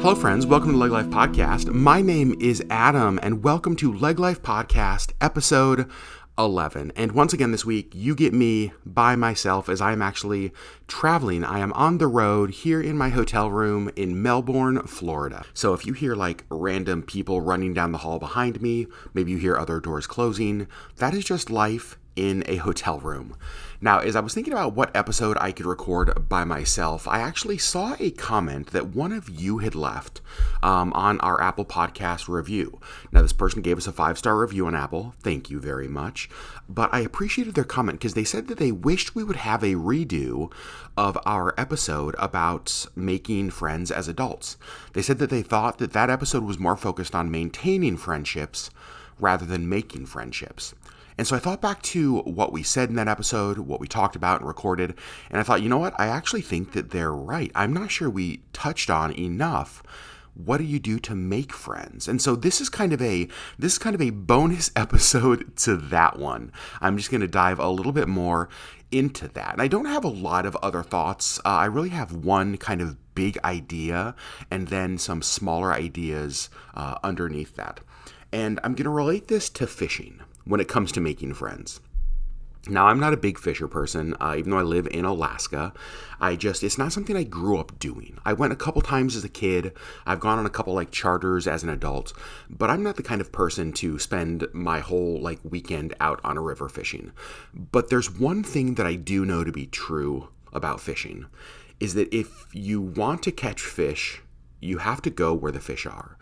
Hello, friends. Welcome to LeggLife Podcast. My name is Adam, and welcome to LeggLife Podcast, episode 11. And once again this week, you get me by myself as I am actually traveling. I am on the road here in my hotel room in Melbourne, Florida. So if you hear like random people running down the hall behind me, maybe you hear other doors closing, that is just life in a hotel room. Now, as I was thinking about what episode I could record by myself, I actually saw a comment that one of you had left on our Apple Podcast review. Now, this person gave us a 5-star review on Apple. Thank you very much. But I appreciated their comment because they said that they wished we would have a redo of our episode about making friends as adults. They said that they thought that that episode was more focused on maintaining friendships rather than making friendships. And so I thought back to what we said in that episode, what we talked about and recorded, and I thought, you know what? I actually think that they're right. I'm not sure we touched on enough. What do you do to make friends? And so this is kind of a bonus episode to that one. I'm just going to dive a little bit more into that. And I don't have a lot of other thoughts. I really have one kind of big idea and then some smaller ideas underneath that. And I'm going to relate this to fishing when it comes to making friends. Now, I'm not a big fisher person, even though I live in Alaska. It's not something I grew up doing. I went a couple times as a kid. I've gone on a couple charters as an adult, but I'm not the kind of person to spend my whole weekend out on a river fishing. But there's one thing that I do know to be true about fishing, is that if you want to catch fish, you have to go where the fish are.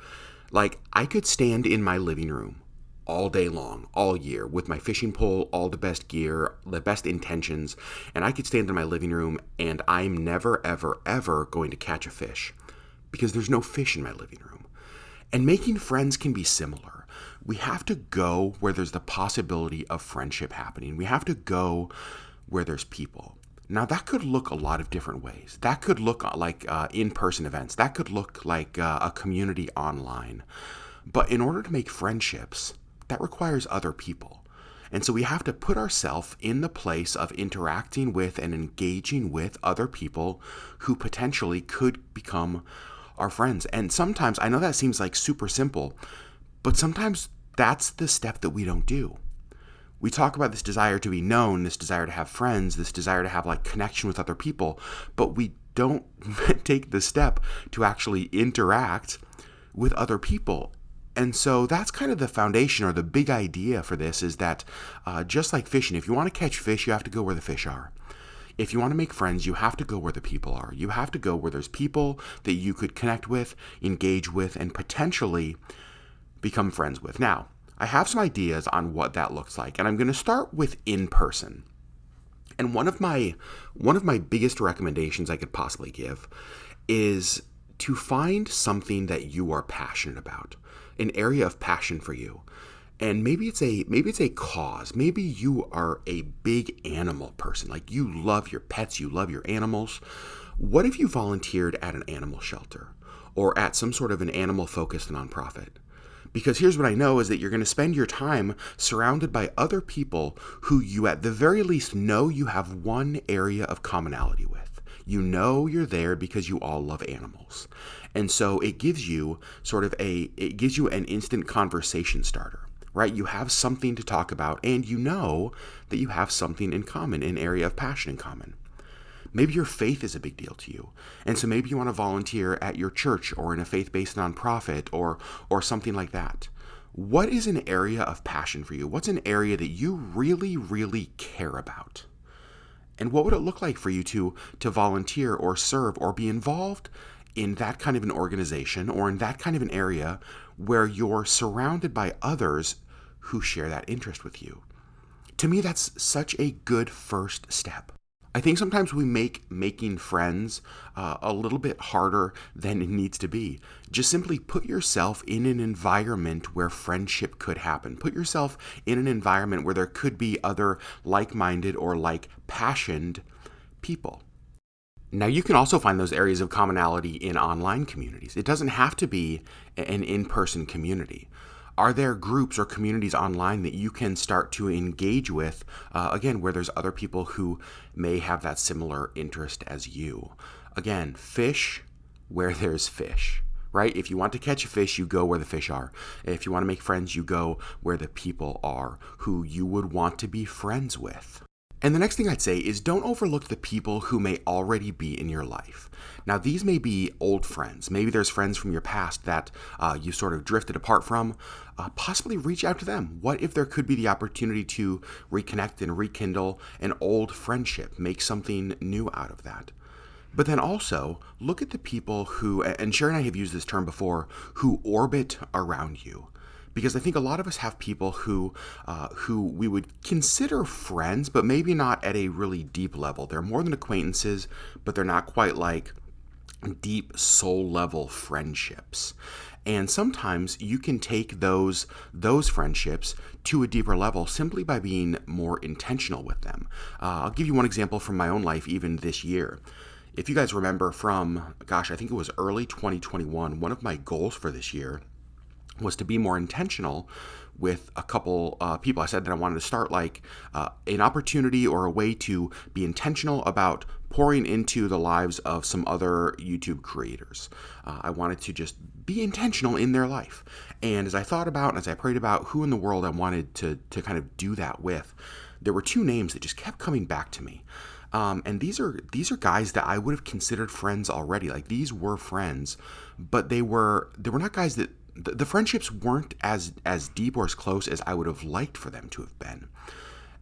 I could stand in my living room all day long, all year, with my fishing pole, all the best gear, the best intentions, and I could stand in my living room and I'm never, ever, ever going to catch a fish because there's no fish in my living room. And making friends can be similar. We have to go where there's the possibility of friendship happening. We have to go where there's people. Now, that could look a lot of different ways. That could look like in-person events. That could look like a community online. But in order to make friendships, that requires other people. And so we have to put ourselves in the place of interacting with and engaging with other people who potentially could become our friends. And sometimes, I know that seems like super simple, but sometimes that's the step that we don't do. We talk about this desire to be known, this desire to have friends, this desire to have connection with other people, but we don't take the step to actually interact with other people. And so that's kind of the foundation or the big idea for this is that just like fishing, if you want to catch fish, you have to go where the fish are. If you want to make friends, you have to go where the people are. You have to go where there's people that you could connect with, engage with, and potentially become friends with. Now, I have some ideas on what that looks like, and I'm going to start with in person. And one of my biggest recommendations I could possibly give is to find something that you are passionate about, an area of passion for you. And maybe it's a cause. Maybe you are a big animal person. You love your pets, you love your animals. What if you volunteered at an animal shelter or at some sort of an animal-focused nonprofit? Because here's what I know is that you're going to spend your time surrounded by other people who you at the very least know you have one area of commonality with. You know you're there because you all love animals. And so it gives you an instant conversation starter, right? You have something to talk about and you know that you have something in common, an area of passion in common. Maybe your faith is a big deal to you. And so maybe you want to volunteer at your church or in a faith-based nonprofit or something like that. What is an area of passion for you? What's an area that you really, really care about? And what would it look like for you to volunteer or serve or be involved in that kind of an organization or in that kind of an area where you're surrounded by others who share that interest with you? To me, that's such a good first step. I think sometimes we make making friends a little bit harder than it needs to be. Just simply put yourself in an environment where friendship could happen. Put yourself in an environment where there could be other like-minded or like-passioned people. Now, you can also find those areas of commonality in online communities. It doesn't have to be an in-person community. Are there groups or communities online that you can start to engage with, again, where there's other people who may have that similar interest as you? Again, fish where there's fish, right? If you want to catch a fish, you go where the fish are. If you want to make friends, you go where the people are who you would want to be friends with. And the next thing I'd say is don't overlook the people who may already be in your life. Now, these may be old friends. Maybe there's friends from your past that you sort of drifted apart from. Possibly reach out to them. What if there could be the opportunity to reconnect and rekindle an old friendship, make something new out of that? But then also look at the people who, and Sherry and I have used this term before, who orbit around you. Because I think a lot of us have people who we would consider friends, but maybe not at a really deep level. They're more than acquaintances, but they're not quite like deep soul level friendships. And sometimes you can take those friendships to a deeper level simply by being more intentional with them. I'll give you one example from my own life, even this year. If you guys remember from, I think it was early 2021, one of my goals for this year was to be more intentional with a couple people. I said that I wanted to start an opportunity or a way to be intentional about pouring into the lives of some other YouTube creators. I wanted to just be intentional in their life. And as I thought about and as I prayed about who in the world I wanted to kind of do that with, there were two names that just kept coming back to me. And these are guys that I would have considered friends already. Like, these were friends, but they were not guys that the friendships weren't as deep or as close as I would have liked for them to have been.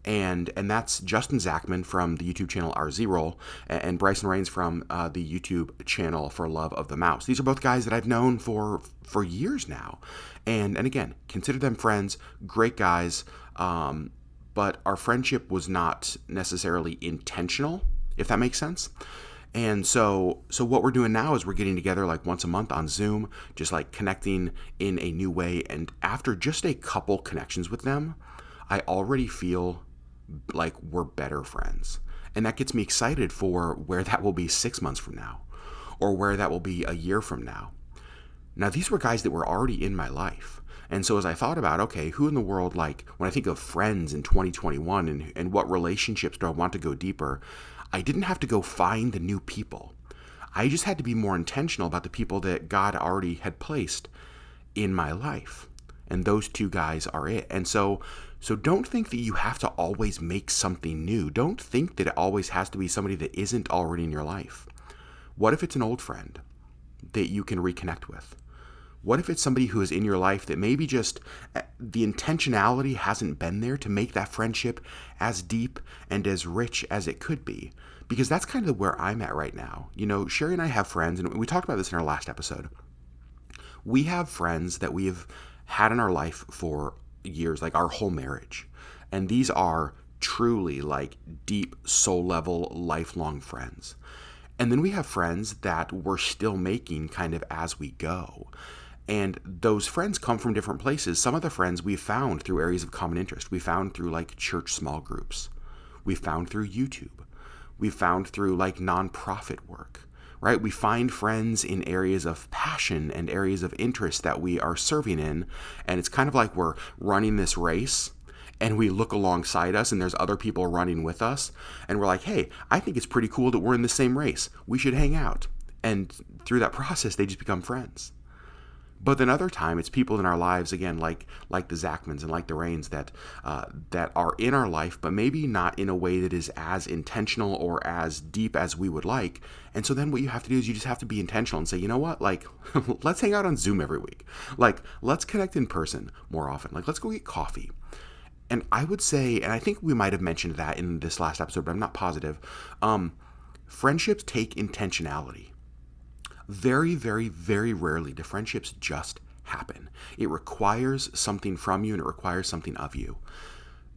And that's Justin Zachman from the YouTube channel RZroll and Bryson Rains from the YouTube channel For Love of the Mouse. These are both guys that I've known for years now. And again, consider them friends, great guys, but our friendship was not necessarily intentional, if that makes sense. And so what we're doing now is we're getting together like once a month on Zoom, just like connecting in a new way. And after just a couple connections with them, I already feel like we're better friends. And that gets me excited for where that will be 6 months from now, or where that will be a year from now. Now, these were guys that were already in my life. And so as I thought about, okay, who in the world, like when I think of friends in 2021 and what relationships do I want to go deeper, I didn't have to go find the new people. I just had to be more intentional about the people that God already had placed in my life. And those two guys are it. And so don't think that you have to always make something new. Don't think that it always has to be somebody that isn't already in your life. What if it's an old friend that you can reconnect with? What if it's somebody who is in your life that maybe just the intentionality hasn't been there to make that friendship as deep and as rich as it could be? Because that's kind of where I'm at right now. You know, Sherry and I have friends, and we talked about this in our last episode. We have friends that we have had in our life for years, like our whole marriage. And these are truly like deep soul level, lifelong friends. And then we have friends that we're still making kind of as we go. And those friends come from different places. Some of the friends we found through areas of common interest. We found through like church small groups. We found through YouTube. We found through like nonprofit work, right? We find friends in areas of passion and areas of interest that we are serving in. And it's kind of like we're running this race and we look alongside us and there's other people running with us. And we're like, hey, I think it's pretty cool that we're in the same race. We should hang out. And through that process, they just become friends. But then other time, it's people in our lives, again, like the Zachmans and like the Rains that are in our life, but maybe not in a way that is as intentional or as deep as we would like. And so then what you have to do is you just have to be intentional and say, you know what, like, let's hang out on Zoom every week. Like, let's connect in person more often. Like, let's go get coffee. And I would say, and I think we might have mentioned that in this last episode, but I'm not positive, friendships take intentionality. Very, very, very rarely do friendships just happen. It requires something from you and it requires something of you.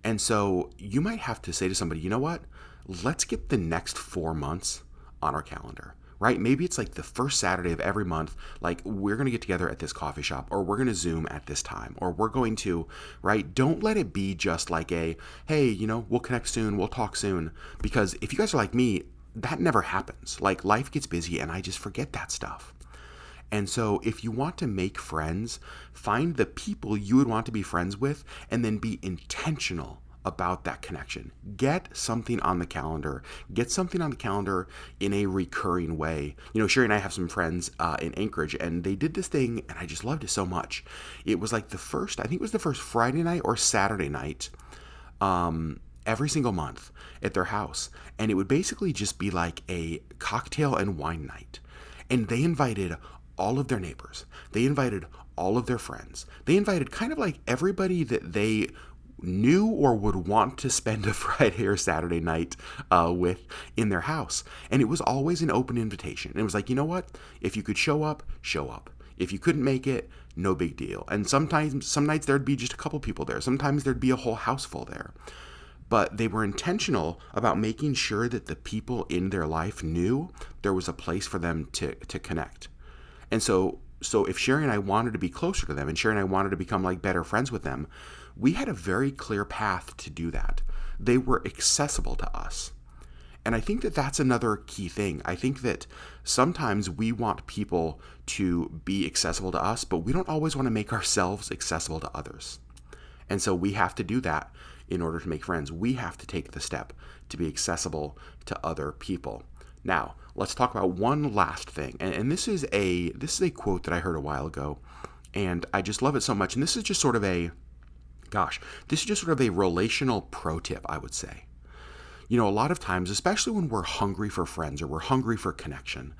And so you might have to say to somebody, you know what? Let's get the next 4 months on our calendar, right? Maybe it's like the first Saturday of every month, like we're going to get together at this coffee shop, or we're going to Zoom at this time, or we're going to, right? Don't let it be just like a, hey, you know, we'll connect soon, we'll talk soon. Because if you guys are like me, that never happens. Like, life gets busy and I just forget that stuff. And so if you want to make friends, find the people you would want to be friends with and then be intentional about that connection. Get something on the calendar. Get something on the calendar in a recurring way. Sherry and I have some friends in Anchorage, and they did this thing, and I just loved it so much. It was like I think it was the first Friday night or Saturday night every single month at their house. And it would basically just be like a cocktail and wine night. And they invited all of their neighbors. They invited all of their friends. They invited kind of like everybody that they knew or would want to spend a Friday or Saturday night with in their house. And it was always an open invitation. And it was like, you know what? If you could show up, show up. If you couldn't make it, no big deal. And some nights there'd be just a couple people there. Sometimes there'd be a whole house full there. But they were intentional about making sure that the people in their life knew there was a place for them to connect. And so if Sherry and I wanted to be closer to them, and Sherry and I wanted to become like better friends with them, we had a very clear path to do that. They were accessible to us. And I think that that's another key thing. I think that sometimes we want people to be accessible to us, but we don't always want to make ourselves accessible to others. And so we have to do that in order to make friends. We have to take the step to be accessible to other people. Now, let's talk about one last thing. And this is a quote that I heard a while ago, and I just love it so much. And this is just sort of a relational pro tip, I would say. A lot of times, especially when we're hungry for friends or we're hungry for connection,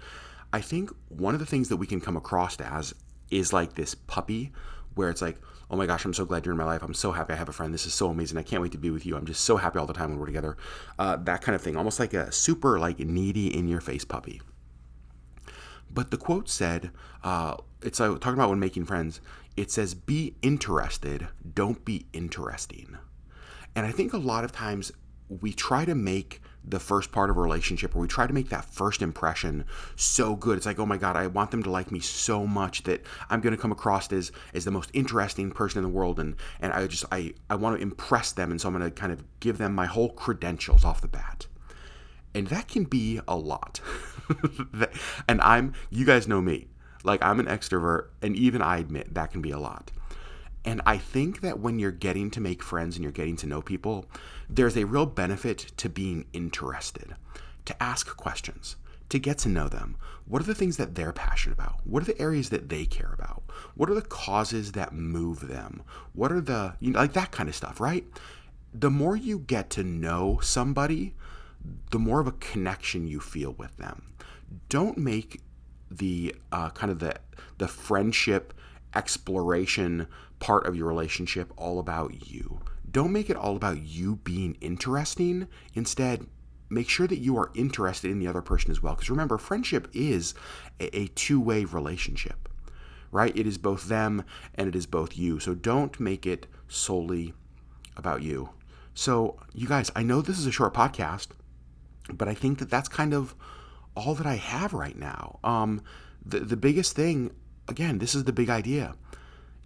I think one of the things that we can come across as is like this puppy where it's like, oh my gosh, I'm so glad you're in my life. I'm so happy I have a friend. This is so amazing. I can't wait to be with you. I'm just so happy all the time when we're together. That kind of thing, almost like a super needy in your face puppy. But the quote said, it's talking about when making friends, it says, be interested, don't be interesting. And I think a lot of times we try to make the first part of a relationship, or we try to make that first impression so good. It's like, oh my God, I want them to like me so much that I'm going to come across as the most interesting person in the world. And I want to impress them. And so I'm going to kind of give them my whole credentials off the bat. And that can be a lot. And you guys know me, I'm an extrovert, and even I admit that can be a lot. And I think that when you're getting to make friends and you're getting to know people, there's a real benefit to being interested, to ask questions, to get to know them. What are the things that they're passionate about? What are the areas that they care about? What are the causes that move them? What are that kind of stuff, right? The more you get to know somebody, the more of a connection you feel with them. Don't make the the friendship exploration part of your relationship all about you. Don't make it all about you being interesting. Instead, make sure that you are interested in the other person as well. Because remember, friendship is a two-way relationship, right? It is both them and it is both you. So don't make it solely about you. So you guys, I know this is a short podcast, but I think that that's kind of all that I have right now. The biggest thing, again, this is the big idea.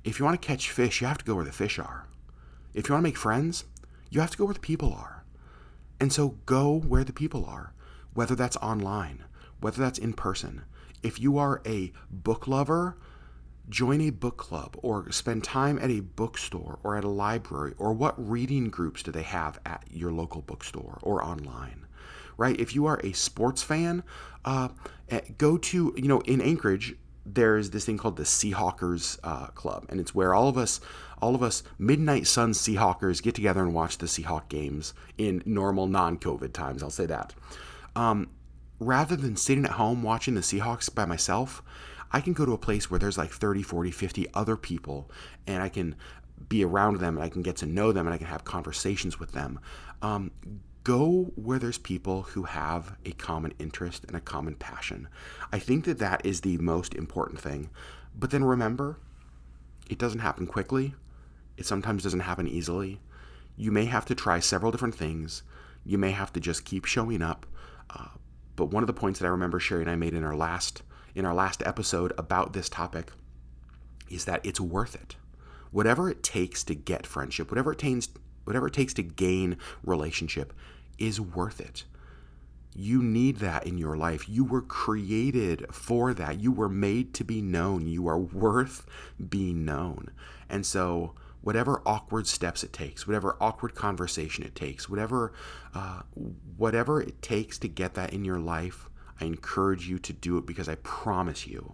If you want to catch fish, you have to go where the fish are. If you want to make friends, you have to go where the people are. And so go where the people are, whether that's online, whether that's in person. If you are a book lover, join a book club or spend time at a bookstore or at a library, or what reading groups do they have at your local bookstore or online, right? If you are a sports fan, go to, in Anchorage, there's this thing called the Seahawkers Club, and it's where all of us Midnight Sun Seahawkers get together and watch the Seahawk games in normal non-COVID times. I'll say that. Rather than sitting at home watching the Seahawks by myself, I can go to a place where there's 30, 40, 50 other people, and I can be around them, and I can get to know them, and I can have conversations with them. Go where there's people who have a common interest and a common passion. I think that is the most important thing. But then remember, it doesn't happen quickly. It sometimes doesn't happen easily. You may have to try several different things. You may have to just keep showing up. But one of the points that I remember Sherry and I made in our last episode about this topic is that it's worth it. Whatever it takes to get friendship, whatever it takes to gain relationship is worth it. You need that in your life. You were created for that. You were made to be known. You are worth being known. And so whatever awkward steps it takes, whatever awkward conversation it takes, whatever it takes to get that in your life, I encourage you to do it, because I promise you,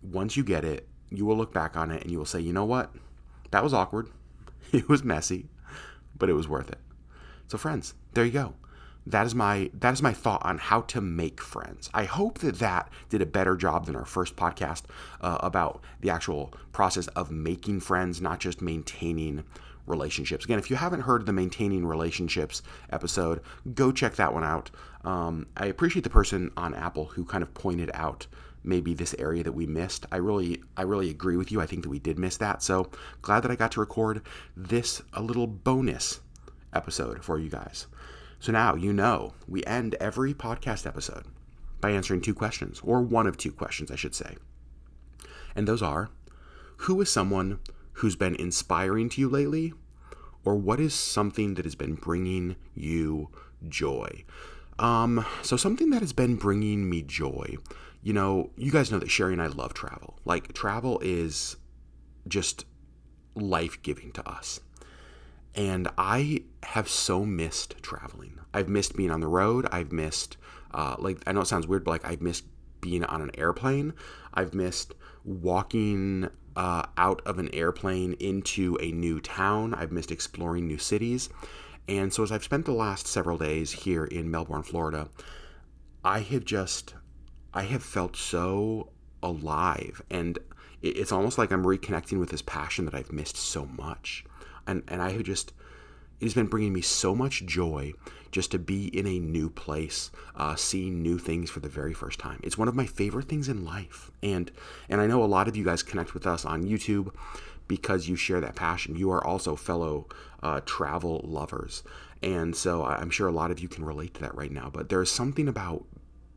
once you get it, you will look back on it and you will say, you know what? That was awkward. It was messy, but it was worth it. So friends, there you go. That is my thought on how to make friends. I hope that did a better job than our first podcast about the actual process of making friends, not just maintaining relationships. Again, if you haven't heard the Maintaining Relationships episode, go check that one out. I appreciate the person on Apple who kind of pointed out maybe this area that we missed. I really agree with you. I think that we did miss that. So glad that I got to record this a little bonus episode for you guys. So now you know we end every podcast episode by answering two questions, or one of two questions, I should say. And those are, who is someone who's been inspiring to you lately? Or what is something that has been bringing you joy? So something that has been bringing me joy, you guys know that Sherry and I love travel. Like, travel is just life-giving to us. And I have so missed traveling. I've missed being on the road. I've missed, I know it sounds weird, but I've missed being on an airplane. I've missed walking out of an airplane into a new town. I've missed exploring new cities. And so as I've spent the last several days here in Melbourne, Florida, I have felt so alive. And it's almost like I'm reconnecting with this passion that I've missed so much. And it has been bringing me so much joy just to be in a new place, seeing new things for the very first time. It's one of my favorite things in life. And I know a lot of you guys connect with us on YouTube because you share that passion. You are also fellow travel lovers. And so I'm sure a lot of you can relate to that right now. But there is something about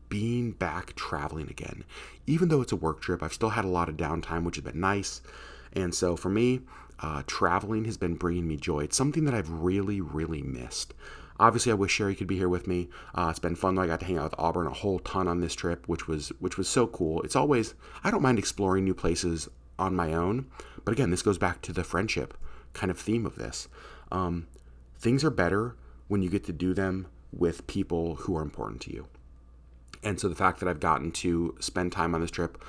being back traveling again. Even though it's a work trip, I've still had a lot of downtime, which has been nice. And so for me, traveling has been bringing me joy. It's something that I've really, really missed. Obviously, I wish Sherry could be here with me. It's been fun though. I got to hang out with Auburn a whole ton on this trip, which was so cool. It's always, I don't mind exploring new places on my own, but again, this goes back to the friendship kind of theme of this. Things are better when you get to do them with people who are important to you. And so the fact that I've gotten to spend time on this trip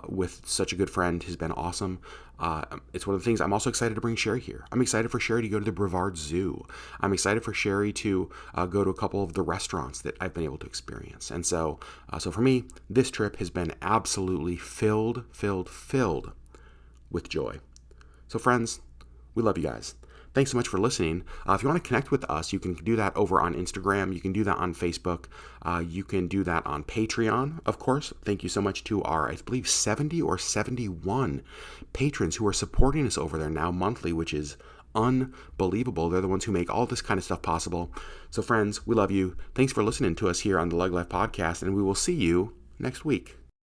with such a good friend has been awesome. It's one of the things. I'm also excited to bring Sherry here. I'm excited for Sherry to go to the Brevard Zoo. I'm excited for Sherry to go to a couple of the restaurants that I've been able to experience. And so for me, this trip has been absolutely filled with joy. So friends, we love you guys. Thanks so much for listening. If you want to connect with us, you can do that over on Instagram. You can do that on Facebook. You can do that on Patreon, of course. Thank you so much to our, I believe, 70 or 71 patrons who are supporting us over there now monthly, which is unbelievable. They're the ones who make all this kind of stuff possible. So friends, we love you. Thanks for listening to us here on the LeggLife podcast, and we will see you next week.